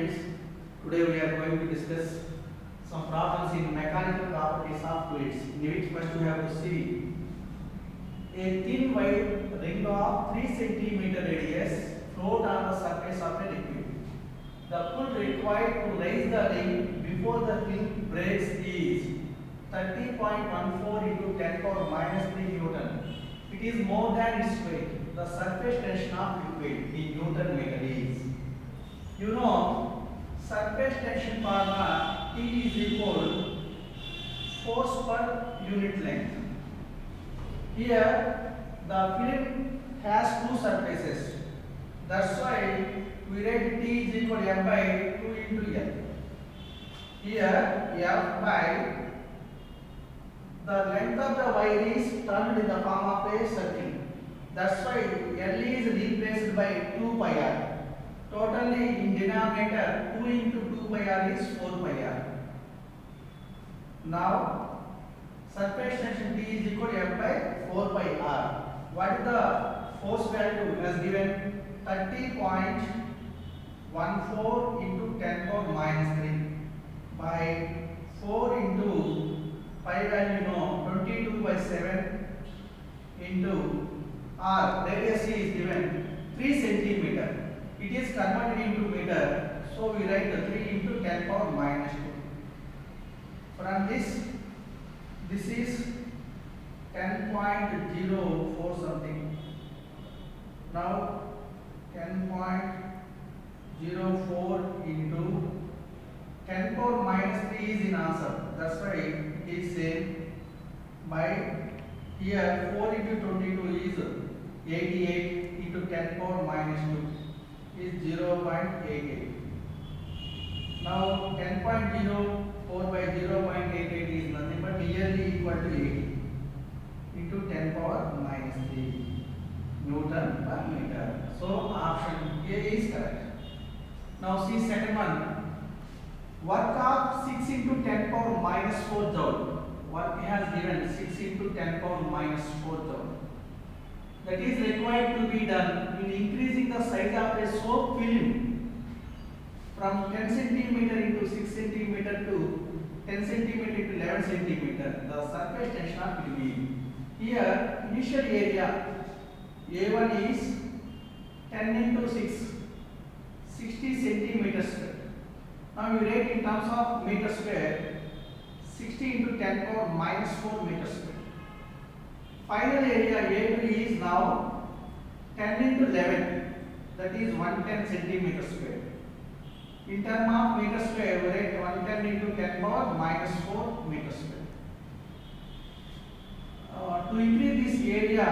students. Today we are going to discuss some problems in mechanical properties of fluids, in which first we have to see a thin white ring of 3 centimeter radius float on the surface of a liquid. The pull required to raise the ring before the film breaks is 30.14 into 10 power minus 3 Newton. It is more than its weight. The surface tension of liquid in Newton meter is. You know, surface tension formula T is equal force per unit length. Here, the film has two surfaces. That's why we write T is equal to M by 2 into L. Here, F by the length of the wire is turned in the form of a circle. That's why L is replaced by 2 pi r. Totally in denominator 2 into 2 pi r is 4 pi r. Now surface tension T is equal to F by 4 pi r. What is the force value as given? 30.14 into 10 power minus 3 by 4 into pi value no 22 by 7 into r. Radius is given 3 centimeter. It is converted into meter, so we write the 3 into 10 power minus 2. From this is 10.04 something. Now 10.04 into 10 power minus 3 is in answer. That's why it is same by here 4 into 22 is 88 into 10 power minus 2 is 0.88. Now 10.04 by 0.88 is nothing but nearly equal to 80 into 10 power minus 3 Newton per meter. So option A is correct. Now see second one. Work of 6 into 10 power minus 4 joule. Work has given 6 into 10 power minus 4 joule. That is required to be done in increasing the size of a soap film from 10 centimeter into 6 centimeter to 10 centimeter to 11 centimeter. The surface tension of will be. Here initial area A1 is 10 into 6, 60 centimeters square. Now we write in terms of meter square, 60 into 10 power minus 4 meters square. Final area A2 is now 10 into 11, that is 110 centimeters square. In terms of meter square, we write 110 into 10 power minus 4 meters square. To increase this area,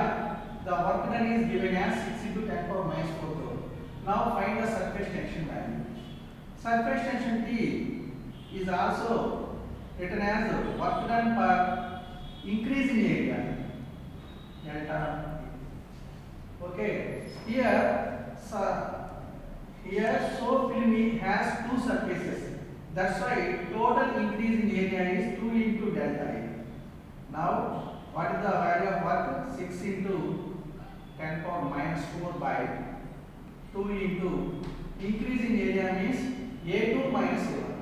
the work done is given as 6 into 10 power minus 4 joule. Now find the surface tension value. Surface tension T is also written as work done per increase in area. Delta. Okay. Here soap film has two surfaces. That's why total increase in area is 2 into delta A. Now what is the value of work? 6 into 10 power minus 4 by 2 into increase in area means A2 minus A1.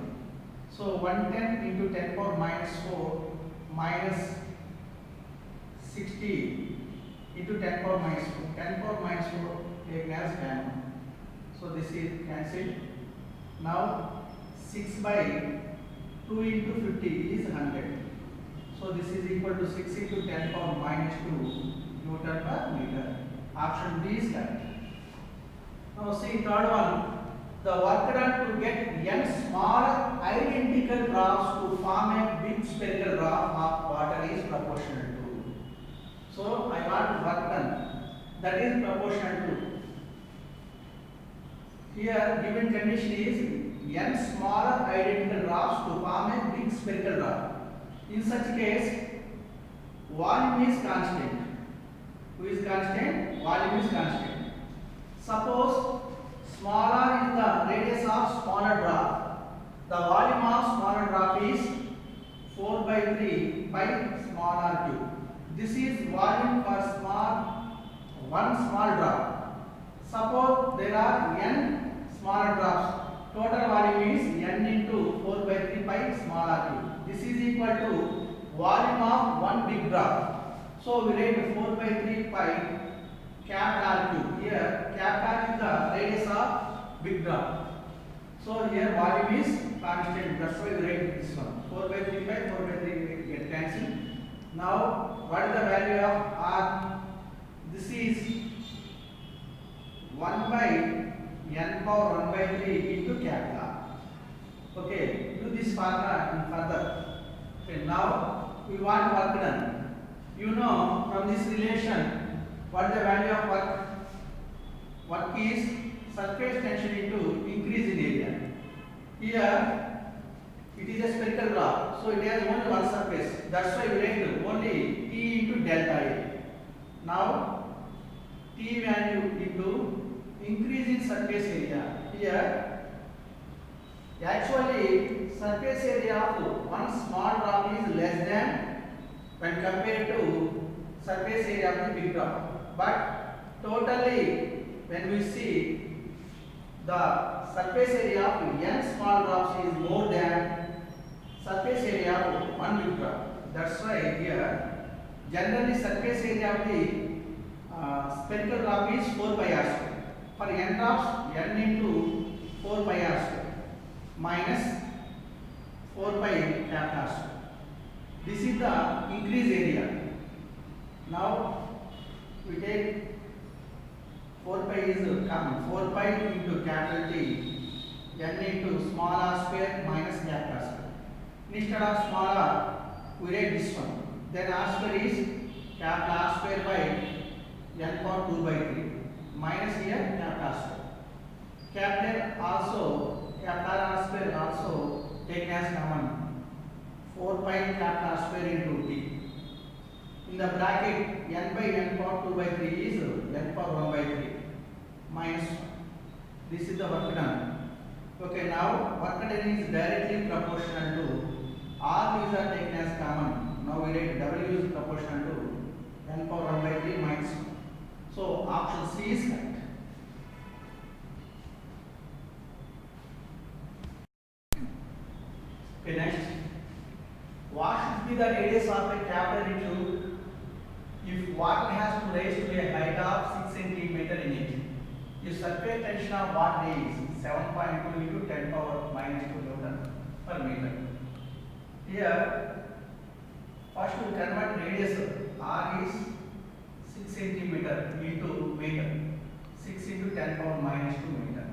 So 110 into 10 power minus 4 minus 60 into 10 power minus 4. 10 power minus 4 taken as 10. So this is cancelled. Now 6 by 2 into 50 is 100. So this is equal to 6 into 10 power minus 2 Newton per meter. Option B is correct. Now see third one. The work done to get n small identical drops to form a big spherical drop of water is proportional to. So I want work done that is proportional to. Here given condition is n smaller identical drops to form a big spherical drop. In such case, volume is constant. Who is constant? Volume is constant. Suppose smaller is the radius of smaller drop. The volume of smaller drop is 4 by 3 by small r cube. This is volume for one small drop. Suppose there are n smaller drops. total volume is n into 4 by 3 pi small r cube. This is equal to volume of one big drop. So we write 4 by 3 pi cap r cube. Here cap r is the radius of big drop. So here volume is constant. That's why we write this one. 4 by 3 pi, 4 by 3 get cancelled. Now what is the value of r? This is 1 by n power 1 by 3 into capital R. Okay, do this formula in further. Okay, now we want work done. You know from this relation what is the value of work? Work is surface tension into increase in area. Here it is a spherical block, so it has only one surface. That's why we write only T into delta A. Now T value into increase in surface area. Here actually surface area of one small drop is less than when compared to surface area of the big drop. But totally when we see the surface area of n small drops is more than surface area of one big drop. That's why here generally surface area of the spherical drop is 4 pi r square. For n drops, n into 4 pi r square minus 4 pi cap r square. This is the increase area. Now we take 4 pi is common. 4 pi into capital T, n into small r square minus cap r square. Instead of small r, we write this one. Then r square is capital R square by n power 2 by 3 minus here capital R square. Capital also capital R square also taken as common. 4 pi capital R square into T. In the bracket n by n power 2 by 3 is n power 1 by 3 minus 1. This is the work done. Okay, now work done is directly proportional to R is taken as common. Now we write W is proportional to n power 1 by 3 minus 1. So option C is correct. Okay, next. What should be the radius of a capillary tube if water has to rise to a height of 6 cm in it? If surface tension of water is 7.2 into 10 power minus 2 Newton per meter. Here, first we convert radius R is 6 cm into meter. 6 into 10 power minus 2 meter.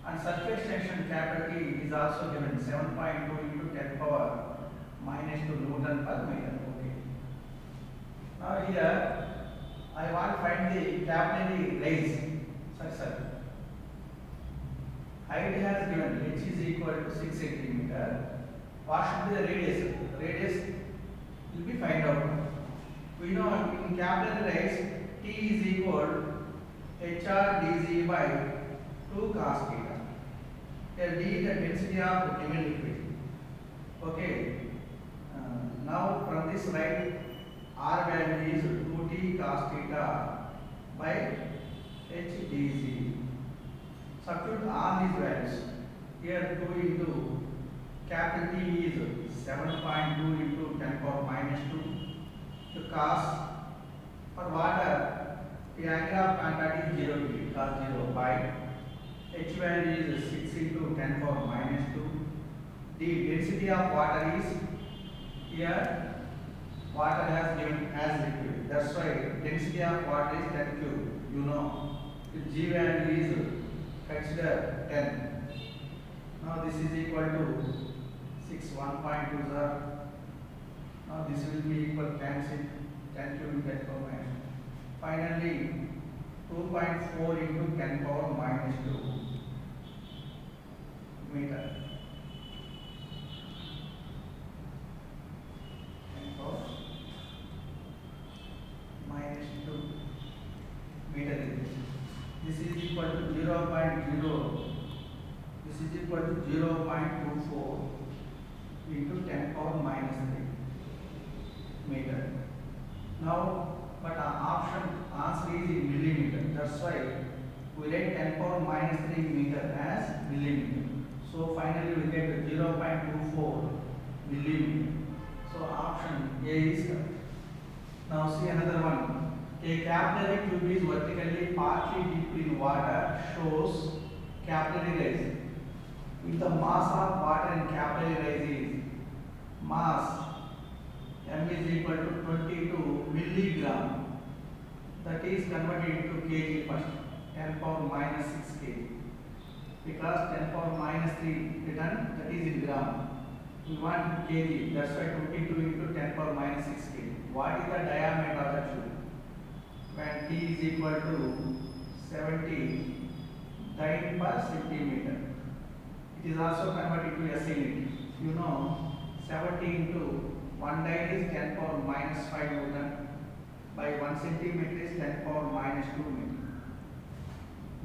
And surface tension capital T is also given 7.2 into 10 power minus 2 Newton per meter. Okay. Now here I want to find the capillary rise. Sorry. Height has given h is equal to 6 cm. What should be the radius? Radius will be find out. We know in capillary rise T is equal HR dz by 2 cos theta. Here d is the density of given liquid. Okay. Now from this right R value is 2t cos theta by h dz. Substitute all these values. Here 2 into capital T is 7.2 into 10 power minus 2 to cos. For water, the angle of contact is 0 degree, cos 0 by h value is 6 into 10 power minus 2. The density of water is here water has given as liquid. That's why density of water is 10 cube. You know, if G value is consider 10. Now this is equal to 6 1.2 are. Now this will be equal 10 cube 10 power minus. Finally 2.4 into 10 power minus 2 meter. 10 power minus 2 meter. This is equal to 0.0. This is equal to 0.24 into 10 power minus 3 meter. Now, but our option answer is in millimeter. That's why we write 10 power minus 3 meter as millimeter. So finally we get 0.24 millimeter. So option A is correct. Now see another one. A capillary tube is vertically partly dipped in water shows capillary rise. If the mass of water in capillary rise is mass m is equal to 22 milligram, that is converted into kg first, 10 power minus 6 kg. Because 10 power minus 3 written, that is in gram. We want kg, that's why 22 into 10 power minus 6 kg. What is the diameter of the tube? When t is equal to 70 dyne per centimeter. It is also converted to SI unit. You know, 70 into 1 dyne is 10 power minus 5 Newton by 1 centimeter is 10 power minus 2 meter.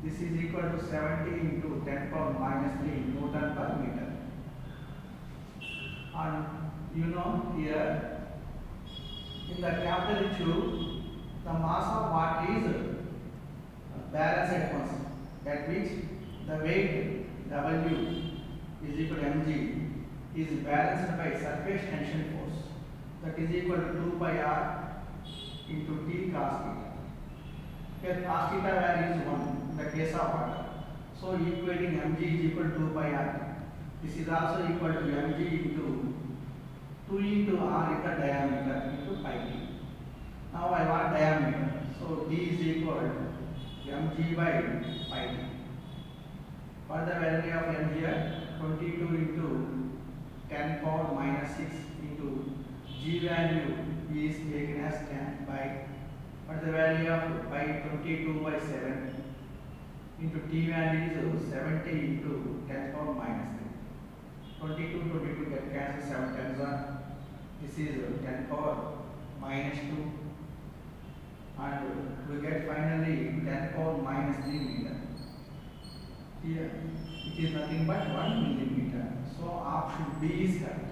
This is equal to 70 into 10 power minus 3 Newton per meter. And you know here in the capillary tube the mass of water is balanced at once, at which the weight W is equal to mg is balanced by surface tension force, that is equal to 2 pi r into T cos theta. Here cos theta value is 1 in the case of water. So equating mg is equal to 2 pi r. This is also equal to mg into 2 into r is the diameter into pi t. Now I want diameter. So d is equal to mg by pi t. What the value of m here? 22 into 10 power minus 6 into g value is taken as 10 by, what the value of by 22 by 7 into t value is 70 into 10 power minus 3. 22 get cancelled, 7 tens are. This is 10 power minus 2 and we get finally 10 power minus 3 meter. Here it is nothing but 1 millimeter. So option B is correct.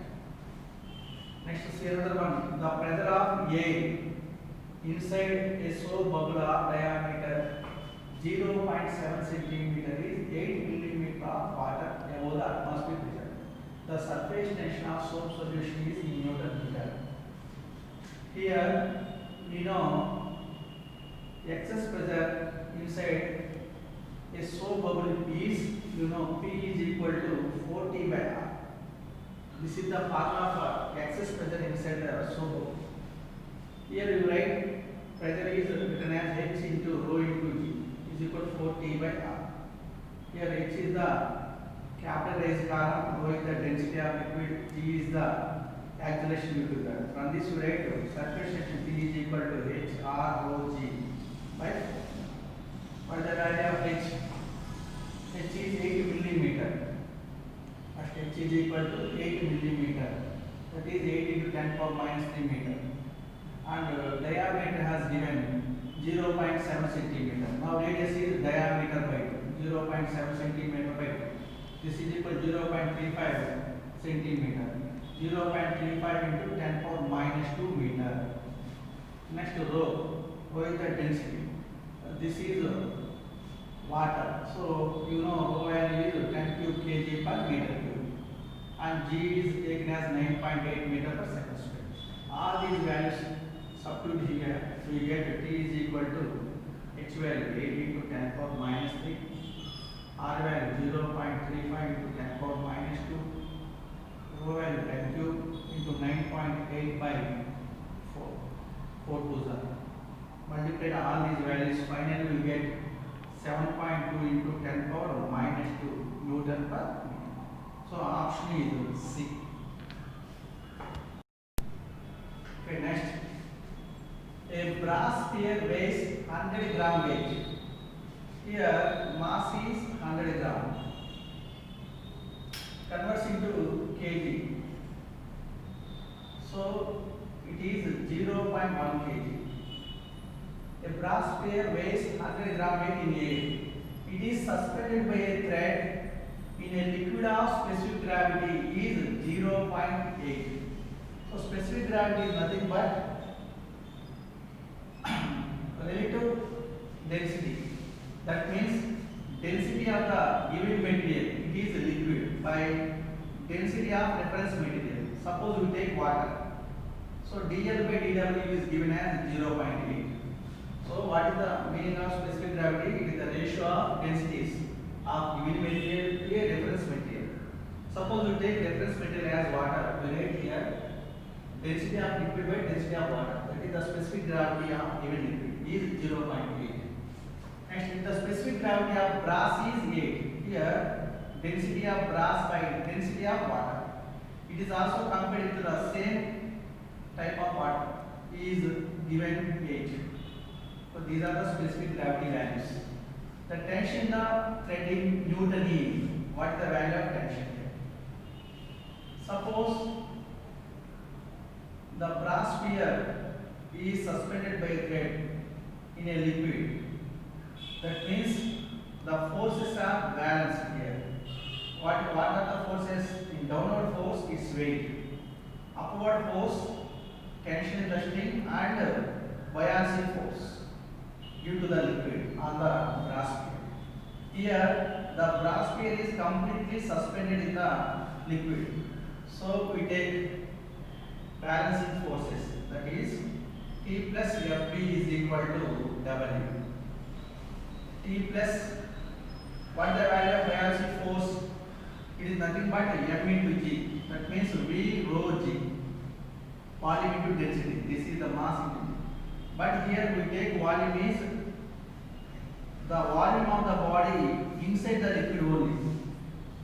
Next see another one. The pressure of air inside a soap bubble of diameter 0.7 centimeter is 8 millimeter of water above the atmospheric pressure. The surface tension of soap solution is in Newton meter. Here we know excess pressure inside a soap bubble is, you know, P is equal to 4T by R. This is the formula for excess pressure inside the soap bubble. Here you write pressure is written as H into rho into G is equal to 4T by R. Here H is the capillary column, rho is the density of liquid, G is the acceleration due to that. From this you write surface tension P is equal to H R rho G by 4. What is the value of H? H is 8 millimeter. First H is equal to 8 millimeter. That is 8 into 10 power minus 3 meter. And diameter has given 0.7 centimeter. Now radius is diameter by 0.7 centimeter by 2. This is equal to 0.35 centimeter. 0.35 into 10 power minus 2 meter. Next rho. Rho is the density. This is water. So you know rho value is 10 cube kg per meter cube. And G is taken as 9.8 meter per second square. All these values substitute here. We get T is equal to H value 8 into 10 power minus 3. R value 0.35 into 10 power minus 2. Rho value 10 cube into 9.8 by 4. 4 to 0. Multiply all these values, finally we get 7.2 into 10 power minus 2 Newton per meter. So option is C. Okay, next. A brass sphere weighs 100 gram weight. Here mass is 100 gram. Converts into kg. So it is 0.1 kg. A brass sphere weighs 100 gram weight in air. It is suspended by a thread in a liquid of specific gravity is 0.8. So specific gravity is nothing but relative density. That means density of the given material, it is liquid, by density of reference material. Suppose we take water. So dl by dw is given as 0.8. So what is the meaning of specific gravity? It is the ratio of densities of given material to a reference material. Suppose we take reference material as water, we write here density of liquid by density of water. That is the specific gravity of given liquid is 0.8. Next, if the specific gravity of brass is 8, here density of brass by density of water. It is also compared to the same type of water is given 8. So these are the specific gravity values. The tension in the threading Newton is, what is the value of tension here? Suppose the brass sphere is suspended by a thread in a liquid. That means the forces are balanced here. What are the forces? In downward force is weight, upward force tension in the string, and buoyancy force due to the liquid on the brass sphere. Here the brass sphere is completely suspended in the liquid. So we take balancing forces, that is T plus Fp is equal to W. T plus, what is the value of buoyancy force? It is nothing but M into G. That means V rho G. Volume into density. This is the mass into G. But here we take volume is the volume of the body inside the liquid only.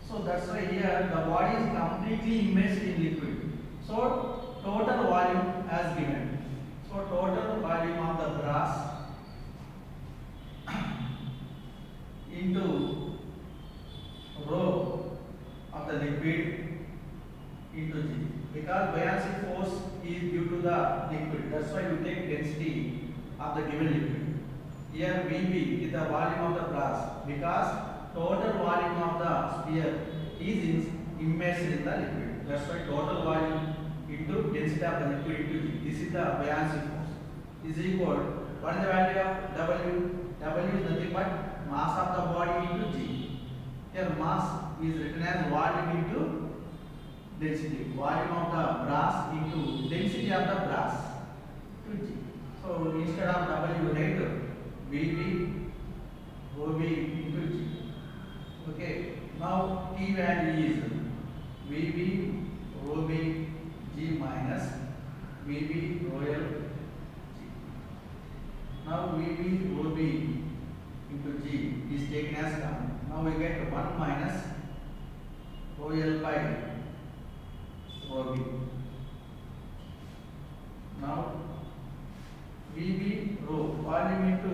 So that's why here the body is completely immersed in liquid. So total volume as given. So total volume of the brass into rho of the liquid into G. Because buoyancy force is due to the liquid. That's why we take density of the given liquid. Here Vb is the volume of the brass, because total volume of the sphere is immersed in the liquid. That's why total volume into density of the liquid into G. This is the buoyancy force. Is equal, what is the value of W? W is nothing but mass of the body into G. Here mass is written as volume into density. Volume of the brass into density of the brass to G. So instead of W, write Vb rho V into G. Okay. Now T value is Vb rho V G minus Vb rho L G. Now Vb rho V into G is taken as common. Now we get 1 minus rho L by rho V. Now Vb rho volume into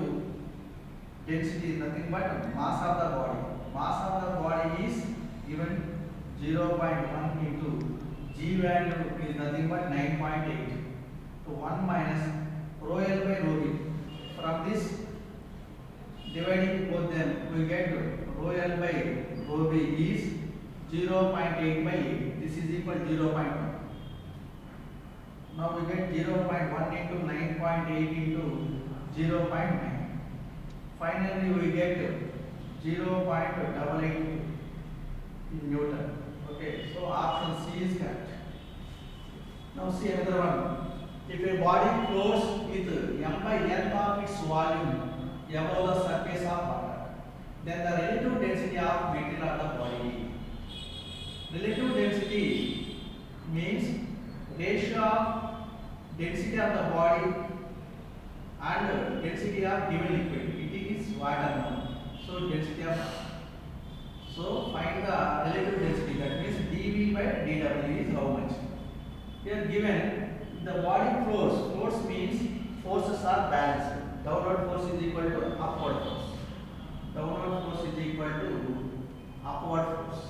density is nothing but mass of the body. Mass of the body is given 0.1 into G value is nothing but 9.8. So 1 minus rho L by rho V. From this, dividing both them, we get rho L by rho V is 0.8 by 8. This is equal to 0.1. Now we get 0.1 into 9.8 into 0.9. Finally we get 0.88 in Newton. Okay, so option C is correct. Now see another one. If a body floats with m by n of its volume above the surface of water, then the relative density of material of the body. Relative density means ratio of density of the body and density of given liquid. It is water now. So density of water. So find the relative density. That means dV by dW is how much. Here given the body floats. Floats means forces are balanced. Downward force is equal to upward force. Downward force is equal to upward force.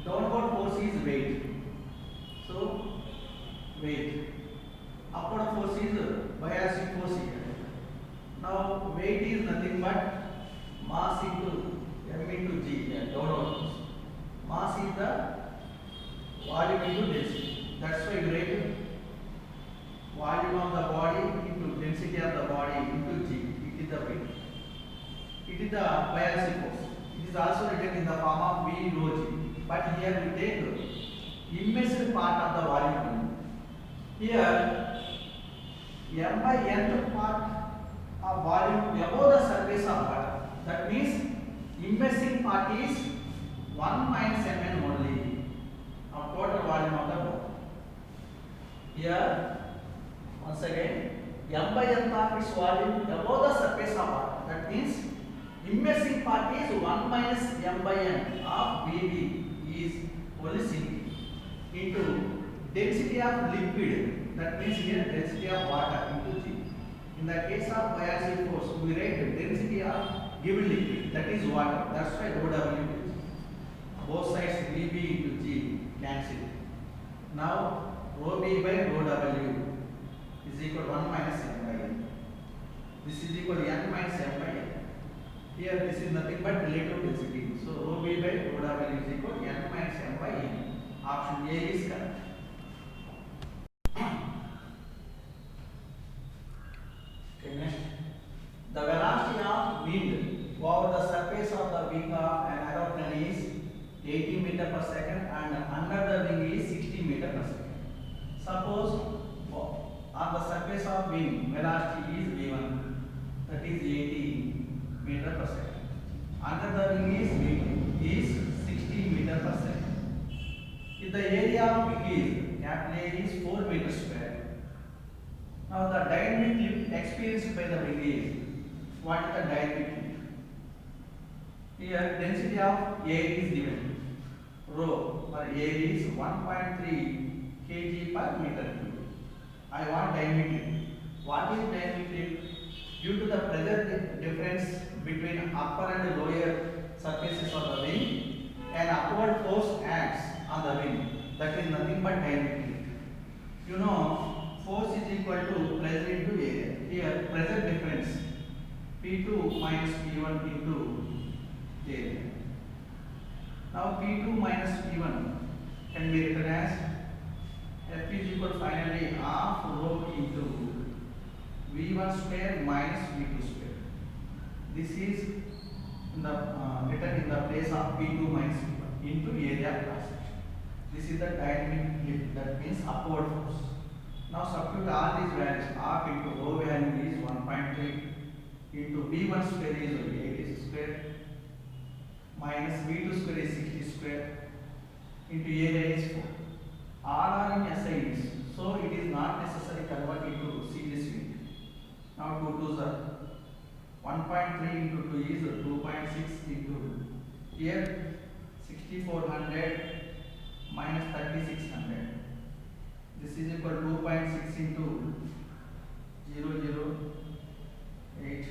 Downward force is weight. So weight. Upward force is buoyancy force here. Now weight is nothing but mass into m into g here, downward force. Mass is the volume into density. That's why we write volume of the body into density of the body into g. It is the weight. It is the buoyancy force. written in the form of V rho G. But here we take immersed part of the volume. Here m by nth part of volume above the surface of water. That means immersing part is 1 minus mn only of total volume of the water. Here once again m by n part is volume above the surface of water. That means immersing part is 1 minus m by n of Vb is only Cp into density of liquid. That means here density of water into G. In the case of buoyancy force, we write density of given liquid, that is water. That's why rho W is both sides Vb into G cancel. Now rho B by rho W is equal to 1 minus m by n. This is equal to n minus m by n. Here this is nothing but relative density. So rho B by rho W is equal to n minus m by n. Option A is correct. Okay, next. The velocity of wind over the surface of the wing of an aeroplane is 80 meter per second and under the wing is 60 meter per second. Suppose on the surface of wing velocity is v1, that is 80 meter per second. Under the wing is 60 meter per second. If the area of wing is capital A is 4 meters square. Now the dynamic lift experienced by the wing is, what is the dynamic lift? Here density of air is given. Rho for air is 1.3 kg per meter cube. I want dynamic lift. What is dynamic lift? Due to the pressure difference between upper and lower surfaces of the wing, an upward force acts on the wing. That is nothing but dynamic lift. You know, force is equal to pressure into area. Here pressure difference P2 minus P1 into area. Now P2 minus P1 can be written as F is equal finally half rho into V1 square minus V2 square. This is in the written in the place of P2 minus P1 into area of cross section. This is the dynamic lift, that means upward force. Now substitute all these values. Half into rho value is 1.3 into V1 square is 80 square minus V2 square is 60 square into area is 4. All are in SI units, so it is not necessary convert into series unit. Now 2 2s are 1.3 into 2 is 2.6 into here 6400 minus 3600. This is equal to 2.6 into 008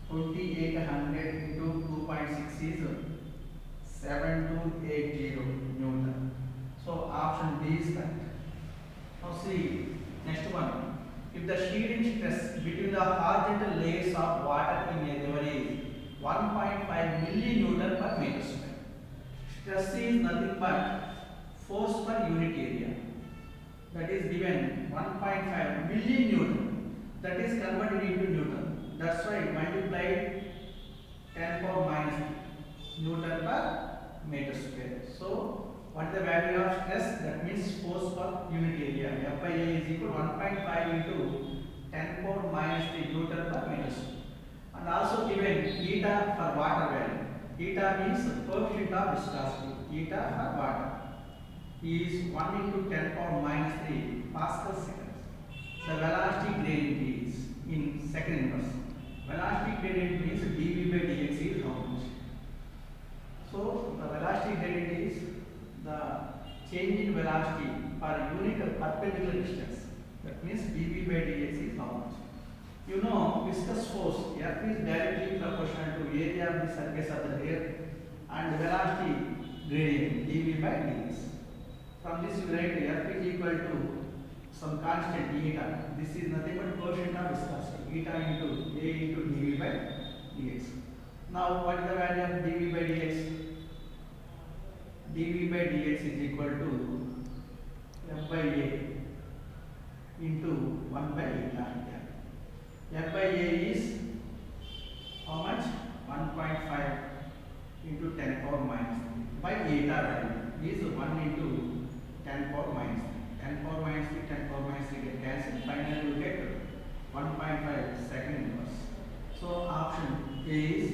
2800 into 2.6 is 7280 Newton. So option B is correct. Now see next one. If the shearing stress between the horizontal layers of water in a river is 1.5 millinewton per meter square, stress is nothing but force per unit area. That is given 1.5 millinewton. That is converted into Newton. That's why multiplied 10 power minus Newton per meter square. So what is the value of stress? That means force per unit area. F by A is equal to 1.5 into 10 power minus 3 Newton per meter square. And also given eta for water value. Eta means coefficient of viscosity. Eta for water is 1 into 10 power minus 3 Pascal seconds. The velocity gradient is in second inverse. Velocity gradient means dV by dx is how much? So the velocity gradient is the change in velocity per unit perpendicular distance. That means dV by dx is how much? You know, viscous force F is directly proportional to area of the surface of the air and velocity gradient dV by dx. From this we write F is equal to some constant eta. This is nothing but coefficient of viscosity. Eta into A into dV by dx. Now what is the value of dV by dx? dV by dx is equal to F by A into 1 by eta. F by A is how much? 1.5 into 10 power minus 3 by eta value is 1 into 10 power minus 3. 10 power minus 3, 10 power minus 3 get cancelled. Finally, you get 1.5 second inverse. So option A is